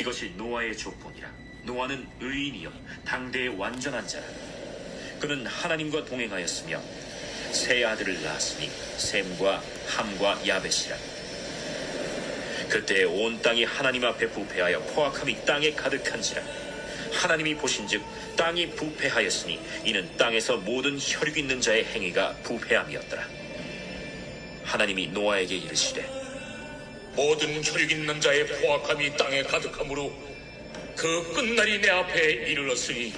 이것이 노아의 족본이라. 노아는 의인이요 당대의 완전한 자라. 그는 하나님과 동행하였으며 세 아들을 낳았으니 셈과 함과 야벳이라. 그때 온 땅이 하나님 앞에 부패하여 포악함이 땅에 가득한지라. 하나님이 보신즉 땅이 부패하였으니 이는 땅에서 모든 혈육 있는 자의 행위가 부패함이었더라. 하나님이 노아에게 이르시되 모든 혈육 있는 자의 포악함이 땅에 가득하므로 그 끝날이 내 앞에 이르렀으니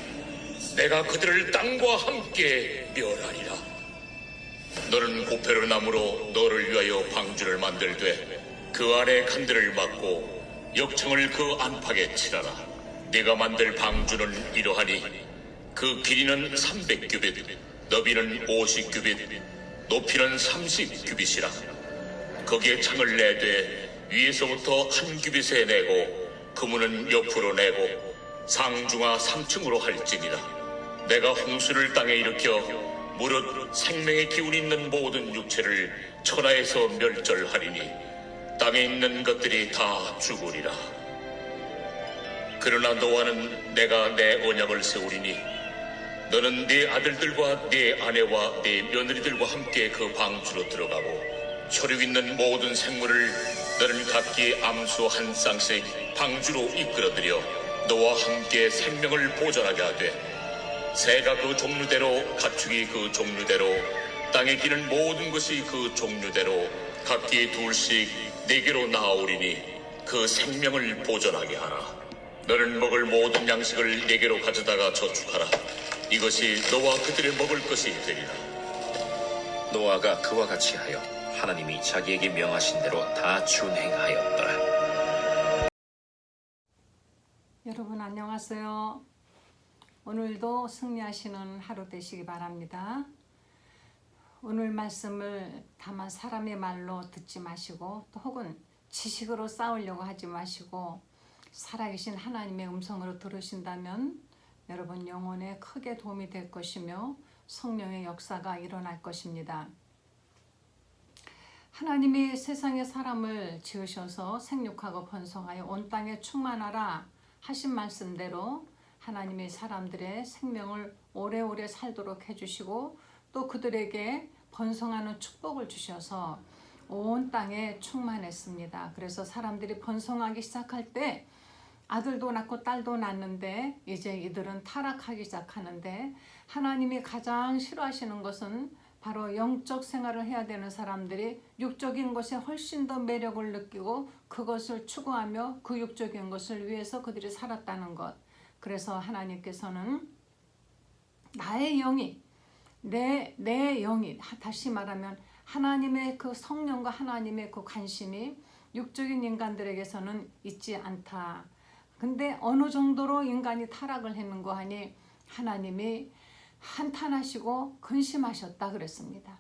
내가 그들을 땅과 함께 멸하리라. 너는 고페르 나무로 너를 위하여 방주를 만들되 그 안에 칸들을 막고 역청을 그 안팎에 칠하라. 네가 만들 방주는 이러하니 그 길이는 300규빗, 너비는 50규빗, 높이는 30규빗이라. 거기에 창을 내되 위에서부터 한 규빗에 내고 그문은 옆으로 내고 상중하 3층으로 할지니라. 내가 홍수를 땅에 일으켜 무릇 생명의 기운 있는 모든 육체를 천하에서 멸절하리니 땅에 있는 것들이 다 죽으리라. 그러나 노아는 내가 내 언약을 세우리니 너는 네 아들들과 네 아내와 네 며느리들과 함께 그 방주로 들어가고 혈육 있는 모든 생물을 너는 각기 암수 한 쌍씩 방주로 이끌어들여 너와 함께 생명을 보존하게 하되 새가 그 종류대로 가축이 그 종류대로 땅에 기는 모든 것이 그 종류대로 각기 둘씩 네개로 나아오리니 그 생명을 보존하게 하라. 너는 먹을 모든 양식을 네개로 가져다가 저축하라. 이것이 너와 그들의 먹을 것이 되리라. 노아가 그와 같이 하여 하나님이 자기에게 명하신 대로 다 준행하였더라. 여러분 안녕하세요. 오늘도 승리하시는 하루 되시기 바랍니다. 오늘 말씀을 다만 사람의 말로 듣지 마시고 또 혹은 지식으로 싸우려고 하지 마시고 살아계신 하나님의 음성으로 들으신다면 여러분 영혼에 크게 도움이 될 것이며 성령의 역사가 일어날 것입니다. 하나님이 세상의 사람을 지으셔서 생육하고 번성하여 온 땅에 충만하라 하신 말씀대로 하나님이 사람들의 생명을 오래오래 살도록 해주시고 또 그들에게 번성하는 축복을 주셔서 온 땅에 충만했습니다. 그래서 사람들이 번성하기 시작할 때 아들도 낳고 딸도 낳는데 이제 이들은 타락하기 시작하는데 하나님이 가장 싫어하시는 것은 바로 영적 생활을 해야 되는 사람들이 육적인 것에 훨씬 더 매력을 느끼고 그것을 추구하며 그 육적인 것을 위해서 그들이 살았다는 것. 그래서 하나님께서는 나의 영이 내 영이 다시 말하면 하나님의 그 성령과 하나님의 그 관심이 육적인 인간들에게서는 있지 않다. 근데 어느 정도로 인간이 타락을 했는고 하니 하나님이 한탄하시고 근심하셨다 그랬습니다.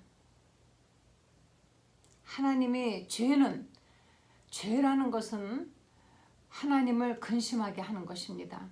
하나님이 죄라는 것은 하나님을 근심하게 하는 것입니다.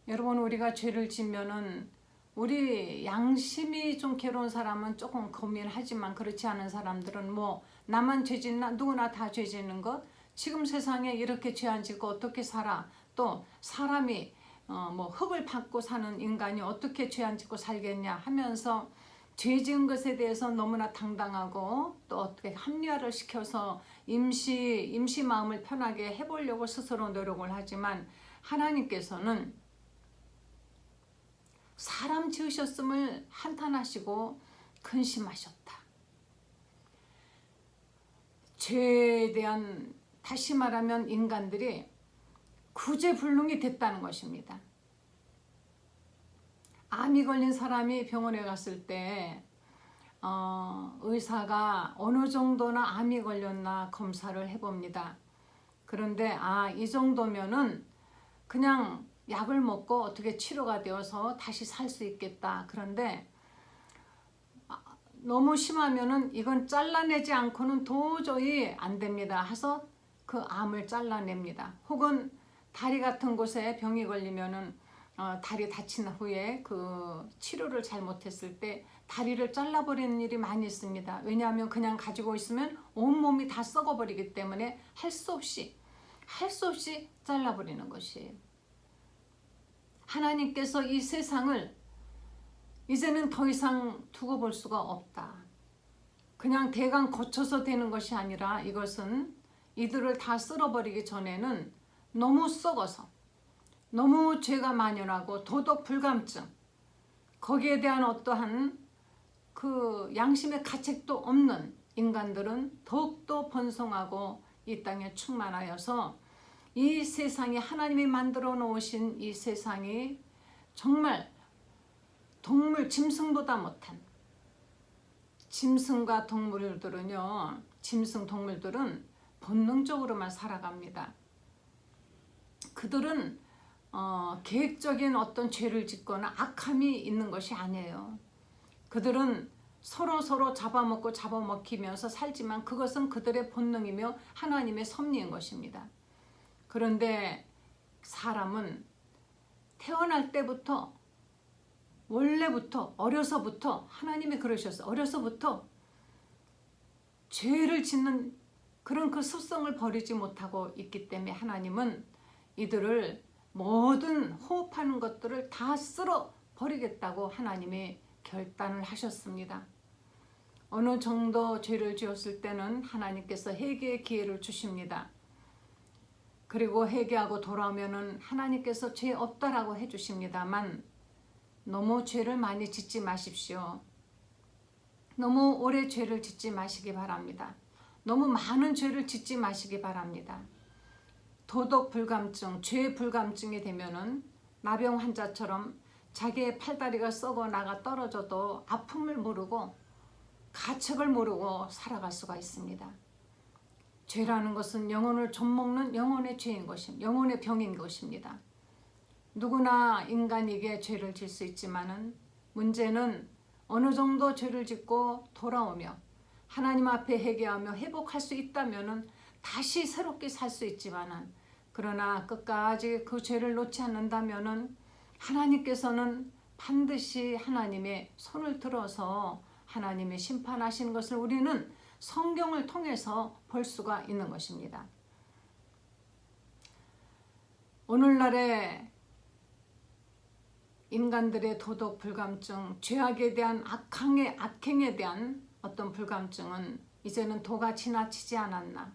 여러분 우리가 죄를 지면은 우리 양심이 좀 괴로운 사람은 조금 고민하지만 그렇지 않은 사람들은 뭐 나만 죄 짓나 누구나 다 죄 짓는 것 지금 세상에 이렇게 죄 안 짓고 어떻게 살아 또 사람이 뭐 흙을 받고 사는 인간이 어떻게 죄 안 짓고 살겠냐 하면서 죄 지은 것에 대해서 너무나 당당하고 또 어떻게 합리화를 시켜서 임시 마음을 편하게 해보려고 스스로 노력을 하지만 하나님께서는 사람 지으셨음을 한탄하시고 근심하셨다. 죄에 대한 다시 말하면 인간들이 구제불능이 됐다는 것입니다. 암이 걸린 사람이 병원에 갔을 때 의사가 어느 정도나 암이 걸렸나 검사를 해봅니다. 그런데 이 정도면은 그냥 약을 먹고 어떻게 치료가 되어서 다시 살 수 있겠다. 그런데 너무 심하면은 이건 잘라내지 않고는 도저히 안 됩니다. 해서 그 암을 잘라냅니다. 혹은 다리 같은 곳에 병이 걸리면은 다리 다친 후에 그 치료를 잘못했을 때 다리를 잘라버리는 일이 많이 있습니다. 왜냐하면 그냥 가지고 있으면 온몸이 다 썩어버리기 때문에 할 수 없이 할 수 없이 잘라버리는 것이에요. 하나님께서 이 세상을 이제는 더 이상 두고 볼 수가 없다. 그냥 대강 거쳐서 되는 것이 아니라 이것은 이들을 다 쓸어버리기 전에는 너무 썩어서 너무 죄가 만연하고 도덕 불감증, 거기에 대한 어떠한 그 양심의 가책도 없는 인간들은 더욱더 번성하고 이 땅에 충만하여서 이 세상이, 하나님이 만들어 놓으신 이 세상이 정말 동물, 짐승보다 못한, 짐승과 동물들은요, 짐승 동물들은 본능적으로만 살아갑니다. 그들은 계획적인 어떤 죄를 짓거나 악함이 있는 것이 아니에요. 그들은 서로 잡아먹고 잡아먹히면서 살지만 그것은 그들의 본능이며 하나님의 섭리인 것입니다. 그런데 사람은 태어날 때부터, 원래부터, 어려서부터 하나님이 그러셨어요. 어려서부터 죄를 짓는 그런 그 습성을 버리지 못하고 있기 때문에 하나님은 이들을 모든 호흡하는 것들을 다 쓸어 버리겠다고 하나님이 결단을 하셨습니다. 어느 정도 죄를 지었을 때는 하나님께서 회개의 기회를 주십니다. 그리고 회개하고 돌아오면은 하나님께서 죄 없다라고 해주십니다만 너무 죄를 많이 짓지 마십시오. 너무 오래 죄를 짓지 마시기 바랍니다. 너무 많은 죄를 짓지 마시기 바랍니다. 도덕 불감증, 죄 불감증이 되면은 나병 환자처럼 자기의 팔다리가 썩어 나가 떨어져도 아픔을 모르고 가책을 모르고 살아갈 수가 있습니다. 죄라는 것은 영혼을 좀먹는 영혼의 죄인 것입니다. 영혼의 병인 것입니다. 누구나 인간에게 죄를 질 수 있지만은 문제는 어느 정도 죄를 짓고 돌아오며 하나님 앞에 회개하며 회복할 수 있다면은 다시 새롭게 살 수 있지만은, 그러나 끝까지 그 죄를 놓지 않는다면은 하나님께서는 반드시 하나님의 손을 들어서 하나님의 심판하시는 것을 우리는 성경을 통해서 볼 수가 있는 것입니다. 오늘날의 인간들의 도덕 불감증, 죄악에 대한 악행에 대한 어떤 불감증은 이제는 도가 지나치지 않았나.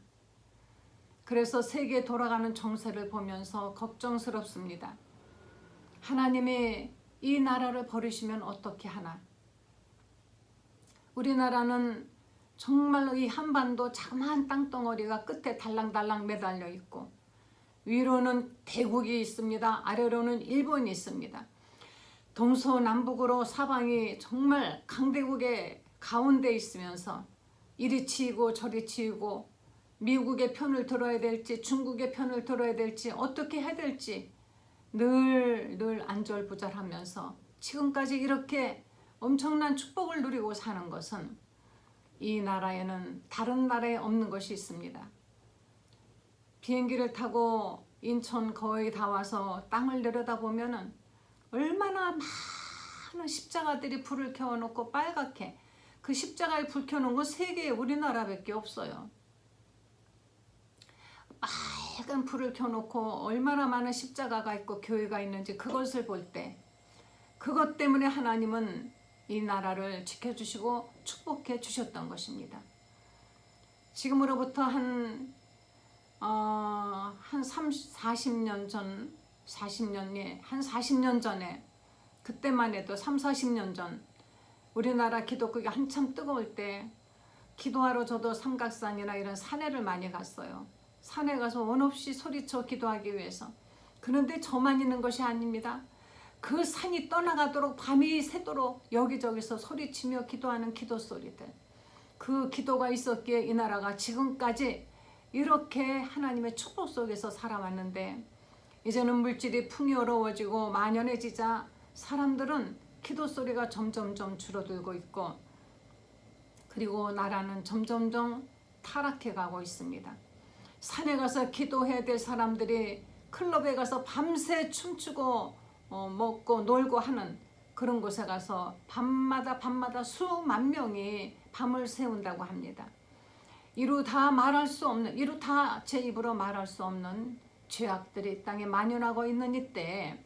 그래서 세계에 돌아가는 정세를 보면서 걱정스럽습니다. 하나님이 이 나라를 버리시면 어떻게 하나. 우리나라는 정말로 이 한반도 자그마한 땅덩어리가 끝에 달랑달랑 매달려 있고 위로는 대국이 있습니다. 아래로는 일본이 있습니다. 동서남북으로 사방이 정말 강대국의 가운데 있으면서 이리 치이고 저리 치이고 미국의 편을 들어야 될지 중국의 편을 들어야 될지 어떻게 해야 될지 늘 안절부절하면서 지금까지 이렇게 엄청난 축복을 누리고 사는 것은 이 나라에는 다른 나라에 없는 것이 있습니다. 비행기를 타고 인천 거의 다 와서 땅을 내려다보면은 얼마나 많은 십자가들이 불을 켜놓고 빨갛게, 그 십자가에 불 켜놓은 건 세계에 우리나라밖에 없어요. 빨간 불을 켜놓고 얼마나 많은 십자가가 있고 교회가 있는지 그것을 볼 때, 그것 때문에 하나님은 이 나라를 지켜주시고 축복해 주셨던 것입니다. 지금으로부터 한 40년 전, 40년 전에, 그때만 해도 40년 전 우리나라 기독교가 한참 뜨거울 때 기도하러 저도 삼각산이나 이런 산에를 많이 갔어요. 산에 가서 원없이 소리쳐 기도하기 위해서. 그런데 저만 있는 것이 아닙니다. 그 산이 떠나가도록 밤이 새도록 여기저기서 소리치며 기도하는 기도 소리들, 그 기도가 있었기에 이 나라가 지금까지 이렇게 하나님의 축복 속에서 살아왔는데, 이제는 물질이 풍요로워지고 만연해지자 사람들은 기도 소리가 점점점 줄어들고 있고, 그리고 나라는 점점점 타락해 가고 있습니다. 산에 가서 기도해야 될 사람들이 클럽에 가서 밤새 춤추고 먹고 놀고 하는 그런 곳에 가서 밤마다 수만 명이 밤을 새운다고 합니다. 이루 다 말할 수 없는, 이루 다 제 입으로 말할 수 없는 죄악들이 땅에 만연하고 있는 이때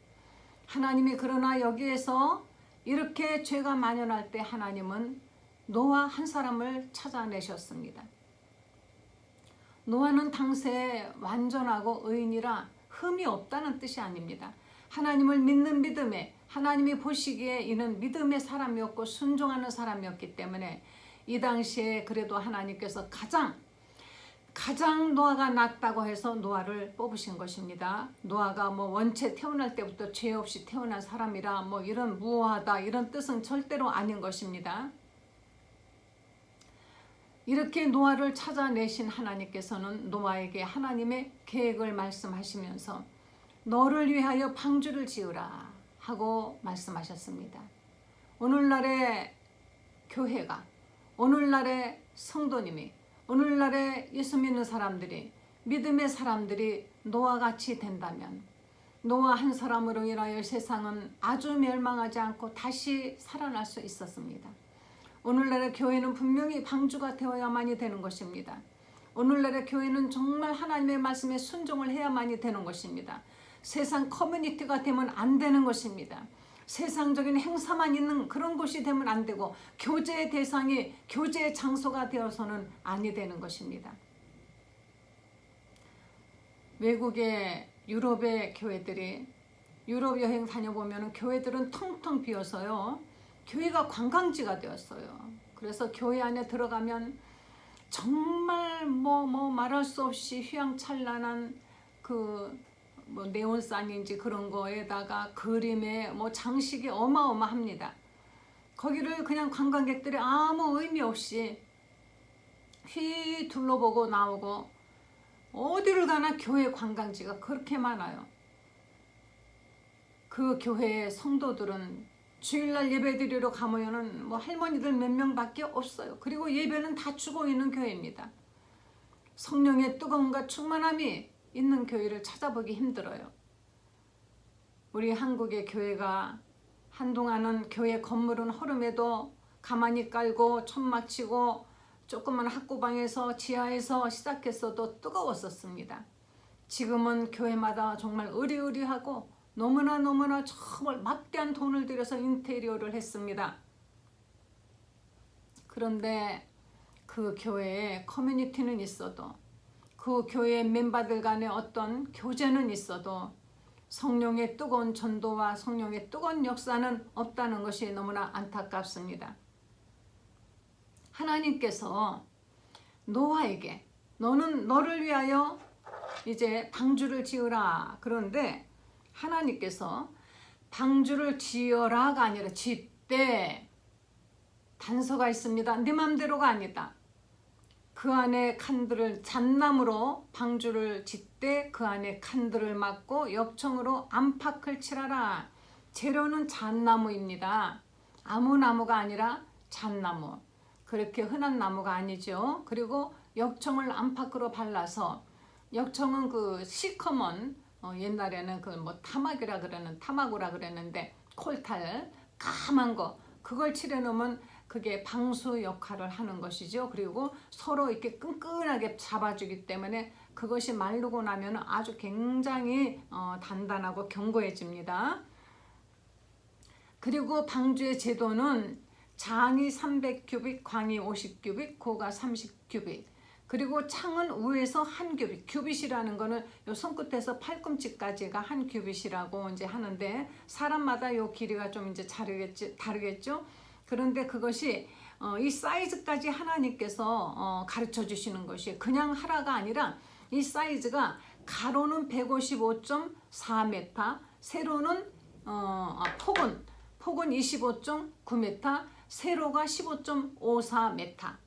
하나님이 그러나 여기에서 이렇게 죄가 만연할 때 하나님은 노아 한 사람을 찾아내셨습니다. 노아는 당시에 완전하고 의인이라 흠이 없다는 뜻이 아닙니다. 하나님을 믿는 믿음에, 하나님이 보시기에 이는 믿음의 사람이었고 순종하는 사람이었기 때문에 이 당시에 그래도 하나님께서 가장 노아가 낫다고 해서 노아를 뽑으신 것입니다. 노아가 뭐 원체 태어날 때부터 죄 없이 태어난 사람이라 뭐 이런 무오하다 이런 뜻은 절대로 아닌 것입니다. 이렇게 노아를 찾아내신 하나님께서는 노아에게 하나님의 계획을 말씀하시면서 너를 위하여 방주를 지으라 하고 말씀하셨습니다. 오늘날의 교회가, 오늘날의 성도님이, 오늘날의 예수 믿는 사람들이, 믿음의 사람들이 노아같이 된다면 노아 한 사람으로 인하여 세상은 아주 멸망하지 않고 다시 살아날 수 있었습니다. 오늘날의 교회는 분명히 방주가 되어야만이 되는 것입니다. 오늘날의 교회는 정말 하나님의 말씀에 순종을 해야만이 되는 것입니다. 세상 커뮤니티가 되면 안 되는 것입니다. 세상적인 행사만 있는 그런 곳이 되면 안 되고 교제의 대상이 교제의 장소가 되어서는 아니 되는 것입니다. 외국의 유럽의 교회들이 유럽 여행 다녀보면 교회들은 텅텅 비어서요. 교회가 관광지가 되었어요. 그래서 교회 안에 들어가면 정말 뭐 말할 수 없이 휘황찬란한 뭐 네온산인지 그런 거에다가 그림에 뭐 장식이 어마어마합니다. 거기를 그냥 관광객들이 아무 의미 없이 휘 둘러보고 나오고 어디를 가나 교회 관광지가 그렇게 많아요. 그 교회의 성도들은 주일날 예배드리러 가면은 뭐 할머니들 몇 명밖에 없어요. 그리고 예배는 다 주고 있는 교회입니다. 성령의 뜨거움과 충만함이 있는 교회를 찾아보기 힘들어요. 우리 한국의 교회가 한동안은 교회 건물은 허름해도 가만히 깔고 천막 치고 조그만 학구방에서 지하에서 시작했어도 뜨거웠었습니다. 지금은 교회마다 정말 으리으리하고 너무나 정말 막대한 돈을 들여서 인테리어를 했습니다. 그런데 그 교회에 커뮤니티는 있어도 그 교회 멤버들 간의 어떤 교제는 있어도 성령의 뜨거운 전도와 성령의 뜨거운 역사는 없다는 것이 너무나 안타깝습니다. 하나님께서 노아에게 너를 위하여 이제 방주를 지으라. 그런데 하나님께서 방주를 지어라가 아니라 짓되 단서가 있습니다. 네 맘대로가 아니다. 그 안에 칸들을 잣나무로 방주를 짓되 그 안에 칸들을 막고 역청으로 안팎을 칠하라. 재료는 잣나무입니다. 아무 나무가 아니라 잣나무. 그렇게 흔한 나무가 아니죠. 그리고 역청을 안팎으로 발라서 역청은 그 시커먼 옛날에는 그 뭐 타막이라 타마고라 그랬는데 콜탈 까만 거 그걸 칠해 놓으면 그게 방수 역할을 하는 것이죠. 그리고 서로 이렇게 끈끈하게 잡아주기 때문에 그것이 마르고 나면 아주 굉장히 단단하고 견고해집니다. 그리고 방주의 제도는 장이 300규빗, 광이 50규빗, 고가 30규빗. 그리고 창은 위에서 한 규빗. 규빗이라는 거는 요 손끝에서 팔꿈치까지가 한 규빗이라고 이제 하는데 사람마다 요 길이가 좀 이제 다르겠죠. 그런데 그것이 이 사이즈까지 하나님께서 가르쳐 주시는 것이 그냥 하라가 아니라 이 사이즈가 가로는 155.4m, 세로는 폭은 25.9m, 세로가 15.54m.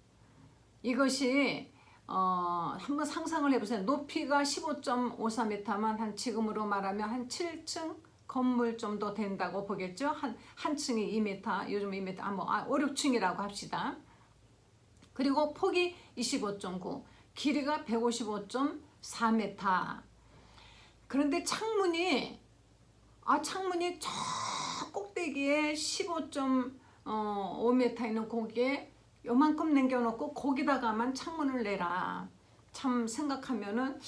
이것이 한번 상상을 해보세요. 높이가 15.54m만 한 지금으로 말하면 한 7층 건물 정도 된다고 보겠죠. 한 층이 2m, 요즘 2m, 5, 6층이라고 합시다. 그리고 폭이 25.9, 길이가 155.4m. 그런데 창문이 저 꼭대기에 15.5m 있는 거기에 요만큼 남겨놓고 거기다가만 창문을 내라. 참 생각하면은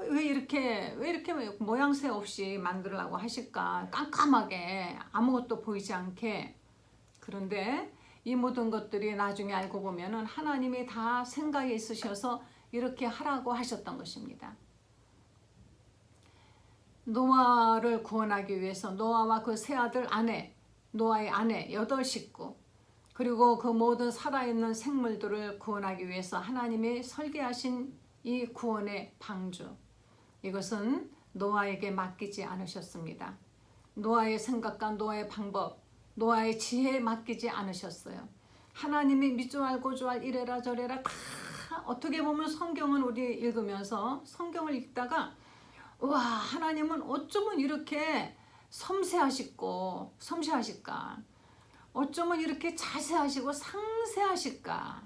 왜 이렇게 모양새 없이 만들려고 하실까? 깜깜하게 아무것도 보이지 않게. 그런데 이 모든 것들이 나중에 알고 보면은 하나님이 다 생각이 있으셔서 이렇게 하라고 하셨던 것입니다. 노아를 구원하기 위해서 노아와 그 세 아들 아내, 노아의 아내 8식구, 그리고 그 모든 살아있는 생물들을 구원하기 위해서 하나님이 설계하신 이 구원의 방주, 이것은 노아에게 맡기지 않으셨습니다. 노아의 생각과 노아의 방법, 노아의 지혜에 맡기지 않으셨어요. 하나님이 미주알 고주알 이래라 저래라 다 어떻게 보면 성경은 우리 읽으면서 성경을 읽다가 와, 하나님은 어쩌면 이렇게 섬세하실까? 어쩌면 이렇게 자세하시고 상세하실까?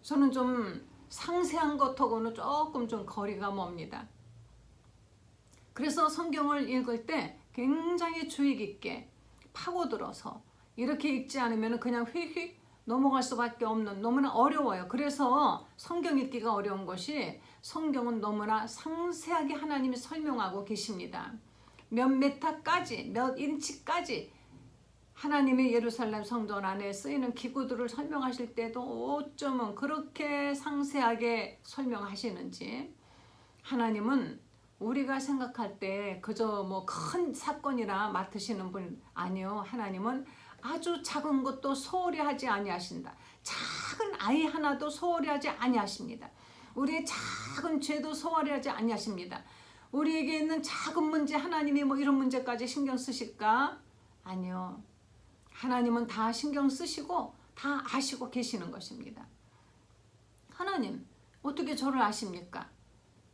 저는 좀 상세한 것하고는 조금 좀 거리가 멉니다. 그래서 성경을 읽을 때 굉장히 주의 깊게 파고들어서 이렇게 읽지 않으면 그냥 휙휙 넘어갈 수밖에 없는, 너무나 어려워요. 그래서 성경 읽기가 어려운 것이 성경은 너무나 상세하게 하나님이 설명하고 계십니다. 몇 메타까지, 몇 인치까지 하나님의 예루살렘 성전 안에 쓰이는 기구들을 설명하실 때도 어쩌면 그렇게 상세하게 설명하시는지. 하나님은 우리가 생각할 때 그저 뭐 큰 사건이나 맡으시는 분 아니요. 하나님은 아주 작은 것도 소홀히 하지 아니하신다. 작은 아이 하나도 소홀히 하지 아니하십니다. 우리의 작은 죄도 소홀히 하지 아니하십니다. 우리에게 있는 작은 문제, 하나님이 뭐 이런 문제까지 신경 쓰실까? 아니요. 하나님은 다 신경 쓰시고 다 아시고 계시는 것입니다. 하나님, 어떻게 저를 아십니까?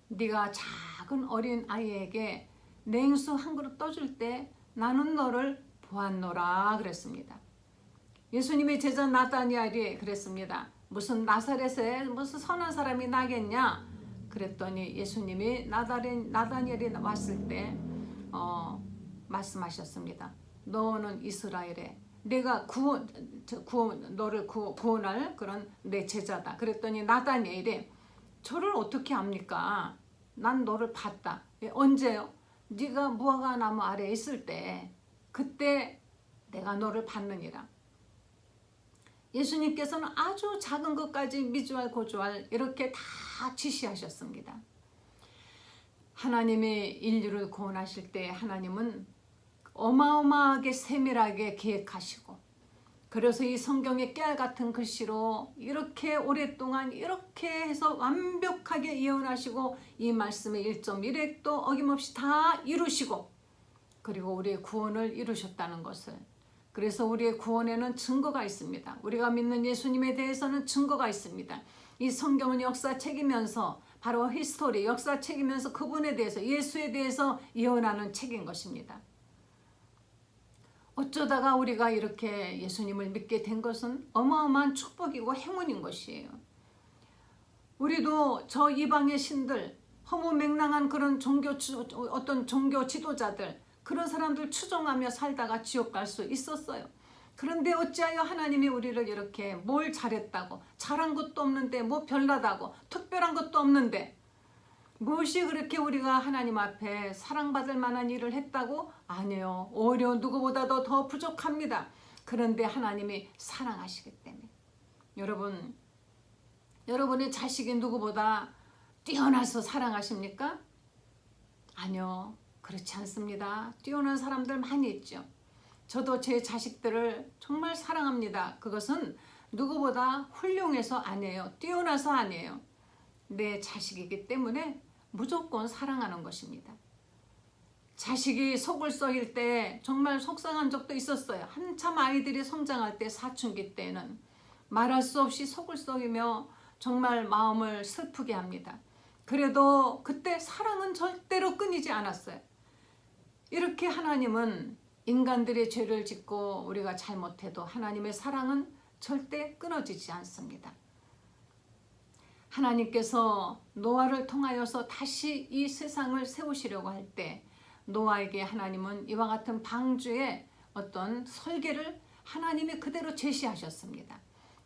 네가 작은 어린 아이에게 냉수 한 그릇 떠줄 때 나는 너를 보았노라 그랬습니다. 예수님의 제자 나다니엘이 그랬습니다. 무슨 나사렛에 무슨 선한 사람이 나겠냐? 그랬더니 예수님이 나다니엘이 왔을 때 말씀하셨습니다. 너는 이스라엘에 내가 너를 구원할 그런 내 제자다. 그랬더니 나다니엘이 저를 어떻게 압니까? 난 너를 봤다. 언제요? 네가 무화과 나무 아래에 있을 때 그때 내가 너를 봤느니라. 예수님께서는 아주 작은 것까지 미주알 고주알 이렇게 다 지시하셨습니다. 하나님이 인류를 구원하실 때 하나님은 어마어마하게 세밀하게 계획하시고, 그래서 이 성경의 깨알 같은 글씨로 이렇게 오랫동안 이렇게 해서 완벽하게 예언하시고 이 말씀의 1.1획도 어김없이 다 이루시고, 그리고 우리의 구원을 이루셨다는 것을. 그래서 우리의 구원에는 증거가 있습니다. 우리가 믿는 예수님에 대해서는 증거가 있습니다. 이 성경은 역사책이면서 바로 히스토리, 역사책이면서 그분에 대해서, 예수에 대해서 예언하는 책인 것입니다. 어쩌다가 우리가 이렇게 예수님을 믿게 된 것은 어마어마한 축복이고 행운인 것이에요. 우리도 저 이방의 신들, 허무맹랑한 그런 어떤 종교 지도자들, 그런 사람들 추종하며 살다가 지옥 갈 수 있었어요. 그런데 어찌하여 하나님이 우리를 이렇게 뭘 잘했다고, 잘한 것도 없는데, 뭐 별나다고, 특별한 것도 없는데, 무엇이 그렇게 우리가 하나님 앞에 사랑받을 만한 일을 했다고? 아니요. 오히려 누구보다도 더 부족합니다. 그런데 하나님이 사랑하시기 때문에. 여러분의 자식이 누구보다 뛰어나서 사랑하십니까? 아니요. 그렇지 않습니다. 뛰어난 사람들 많이 있죠. 저도 제 자식들을 정말 사랑합니다. 그것은 누구보다 훌륭해서 아니에요. 뛰어나서 아니에요. 내 자식이기 때문에 무조건 사랑하는 것입니다. 자식이 속을 썩일 때 정말 속상한 적도 있었어요. 한참 아이들이 성장할 때, 사춘기 때는 말할 수 없이 속을 썩이며 정말 마음을 슬프게 합니다. 그래도 그때 사랑은 절대로 끊이지 않았어요. 이렇게 하나님은 인간들의 죄를 짓고 우리가 잘못해도 하나님의 사랑은 절대 끊어지지 않습니다. 하나님께서 노아를 통하여서 다시 이 세상을 세우시려고 할 때 노아에게 하나님은 이와 같은 방주의 어떤 설계를 하나님이 그대로 제시하셨습니다.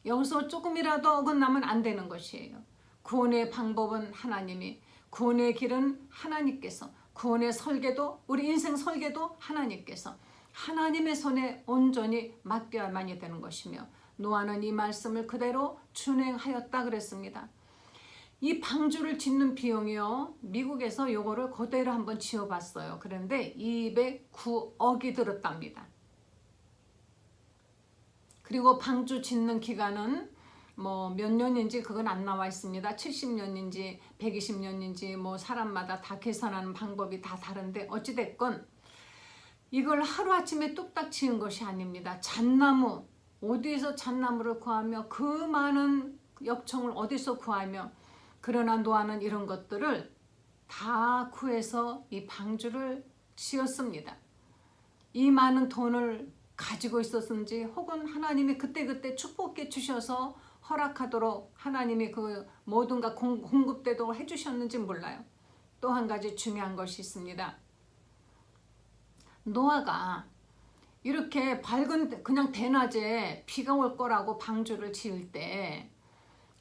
여기서 조금이라도 어긋나면 안 되는 것이에요. 구원의 방법은 하나님이, 구원의 길은 하나님께서, 구원의 설계도, 우리 인생 설계도 하나님께서, 하나님의 손에 온전히 맡겨야만이 되는 것이며, 노아는 이 말씀을 그대로 준행하였다 그랬습니다. 이 방주를 짓는 비용이요, 미국에서 요거를 그대로 한번 지어봤어요. 그런데 209억이 들었답니다. 그리고 방주 짓는 기간은 뭐 몇 년인지 그건 안 나와 있습니다. 70년인지 120년인지 뭐 사람마다 다 계산하는 방법이 다 다른데, 어찌됐건 이걸 하루아침에 뚝딱 지은 것이 아닙니다. 잣나무, 어디에서 잣나무를 구하며, 그 많은 역청을 어디서 구하며, 그러나 노아는 이런 것들을 다 구해서 이 방주를 지었습니다. 이 많은 돈을 가지고 있었는지, 혹은 하나님이 그때그때 축복해 주셔서 허락하도록 하나님이 그 모든 것 공급되도록 해주셨는지 몰라요. 또 한 가지 중요한 것이 있습니다. 노아가 이렇게 밝은 그냥 대낮에 비가 올 거라고 방주를 지을 때,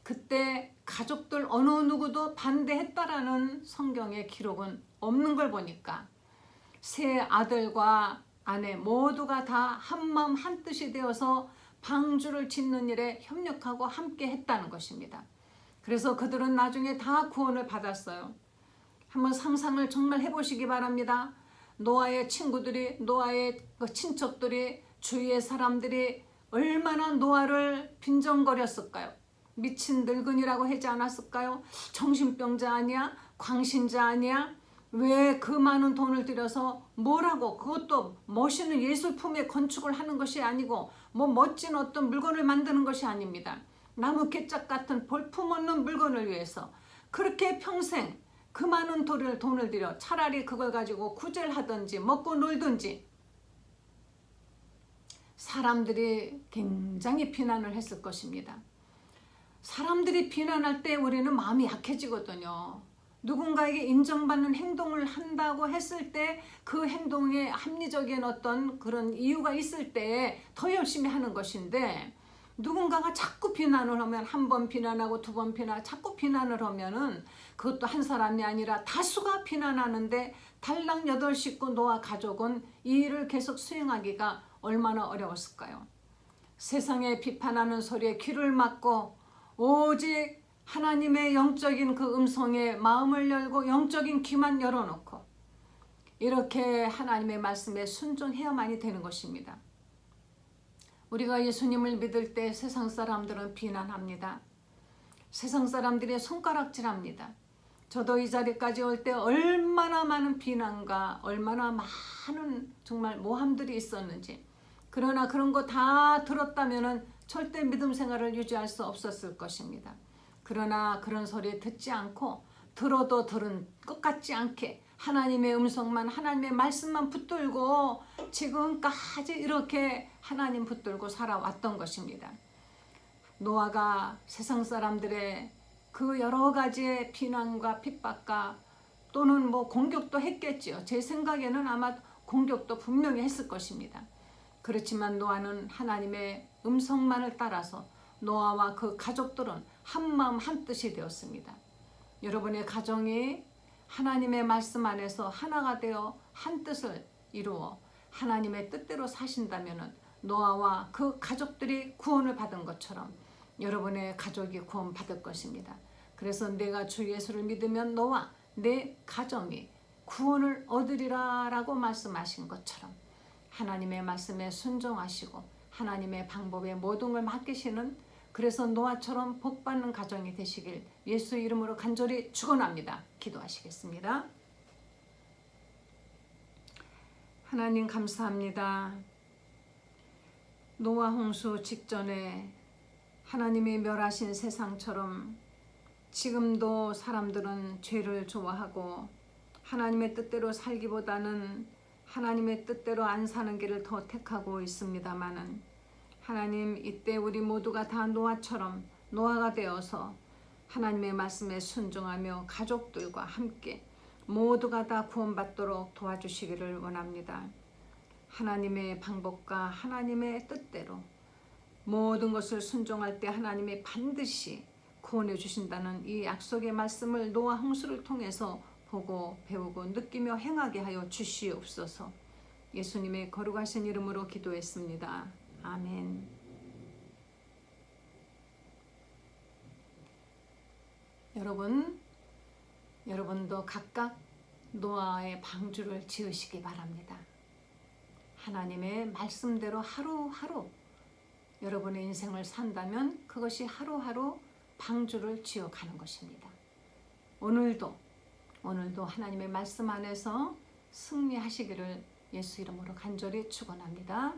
그때 가족들 어느 누구도 반대했다라는 성경의 기록은 없는 걸 보니까 세 아들과 아내 모두가 다 한마음 한뜻이 되어서 방주를 짓는 일에 협력하고 함께 했다는 것입니다. 그래서 그들은 나중에 다 구원을 받았어요. 한번 상상을 정말 해보시기 바랍니다. 노아의 친구들이, 노아의 친척들이, 주위의 사람들이 얼마나 노아를 빈정거렸을까요? 미친 늙은이라고 하지 않았을까요? 정신병자 아니야? 광신자 아니야? 왜 그 많은 돈을 들여서 뭐라고, 그것도 멋있는 예술품의 건축을 하는 것이 아니고 뭐 멋진 어떤 물건을 만드는 것이 아닙니다. 나무 개짝 같은 볼품없는 물건을 위해서 그렇게 평생 그 많은 돈을 들여 차라리 그걸 가지고 구제하든지 먹고 놀든지, 사람들이 굉장히 비난을 했을 것입니다. 사람들이 비난할 때 우리는 마음이 약해지거든요. 누군가에게 인정받는 행동을 한다고 했을 때 그 행동에 합리적인 어떤 그런 이유가 있을 때 더 열심히 하는 것인데, 누군가가 자꾸 비난을 하면, 한 번 비난하고 두 번 비난, 자꾸 비난을 하면은 그것도 한 사람이 아니라 다수가 비난하는데, 달랑 8식구 노아 가족은 이 일을 계속 수행하기가 얼마나 어려웠을까요? 세상에 비판하는 소리에 귀를 막고 오직 하나님의 영적인 그 음성에 마음을 열고 영적인 귀만 열어놓고 이렇게 하나님의 말씀에 순종해야만이 되는 것입니다. 우리가 예수님을 믿을 때 세상 사람들은 비난합니다. 세상 사람들이 손가락질합니다. 저도 이 자리까지 올 때 얼마나 많은 비난과 얼마나 많은 정말 모함들이 있었는지, 그러나 그런 거 다 들었다면 절대 믿음 생활을 유지할 수 없었을 것입니다. 그러나 그런 소리 듣지 않고, 들어도 들은 것 같지 않게 하나님의 음성만, 하나님의 말씀만 붙들고 지금까지 이렇게 하나님 붙들고 살아왔던 것입니다. 노아가 세상 사람들의 그 여러 가지의 비난과 핍박과 또는 뭐 공격도 했겠지요. 제 생각에는 아마 공격도 분명히 했을 것입니다. 그렇지만 노아는 하나님의 음성만을 따라서 노아와 그 가족들은 한마음 한뜻이 되었습니다. 여러분의 가정이 하나님의 말씀 안에서 하나가 되어 한 뜻을 이루어 하나님의 뜻대로 사신다면 노아와 그 가족들이 구원을 받은 것처럼 여러분의 가족이 구원받을 것입니다. 그래서 내가 주 예수를 믿으면 너와 내 가정이 구원을 얻으리라 라고 말씀하신 것처럼 하나님의 말씀에 순종하시고 하나님의 방법에 모든 걸 맡기시는, 그래서 노아처럼 복받는 가정이 되시길 예수 이름으로 간절히 축원합니다. 기도하시겠습니다. 하나님 감사합니다. 노아 홍수 직전에 하나님이 멸하신 세상처럼 지금도 사람들은 죄를 좋아하고 하나님의 뜻대로 살기보다는 하나님의 뜻대로 안 사는 길을 더 택하고 있습니다마는, 하나님 이때 우리 모두가 다 노아처럼 노아가 되어서 하나님의 말씀에 순종하며 가족들과 함께 모두가 다 구원받도록 도와주시기를 원합니다. 하나님의 방법과 하나님의 뜻대로 모든 것을 순종할 때 하나님이 반드시 구원해 주신다는 이 약속의 말씀을 노아 홍수를 통해서 보고 배우고 느끼며 행하게 하여 주시옵소서. 예수님의 거룩하신 이름으로 기도했습니다. 아멘. 여러분도 각각 노아의 방주를 지으시기 바랍니다. 하나님의 말씀대로 하루하루 여러분의 인생을 산다면 그것이 하루하루 방주를 지어가는 것입니다. 오늘도 하나님의 말씀 안에서 승리하시기를 예수 이름으로 간절히 축원합니다.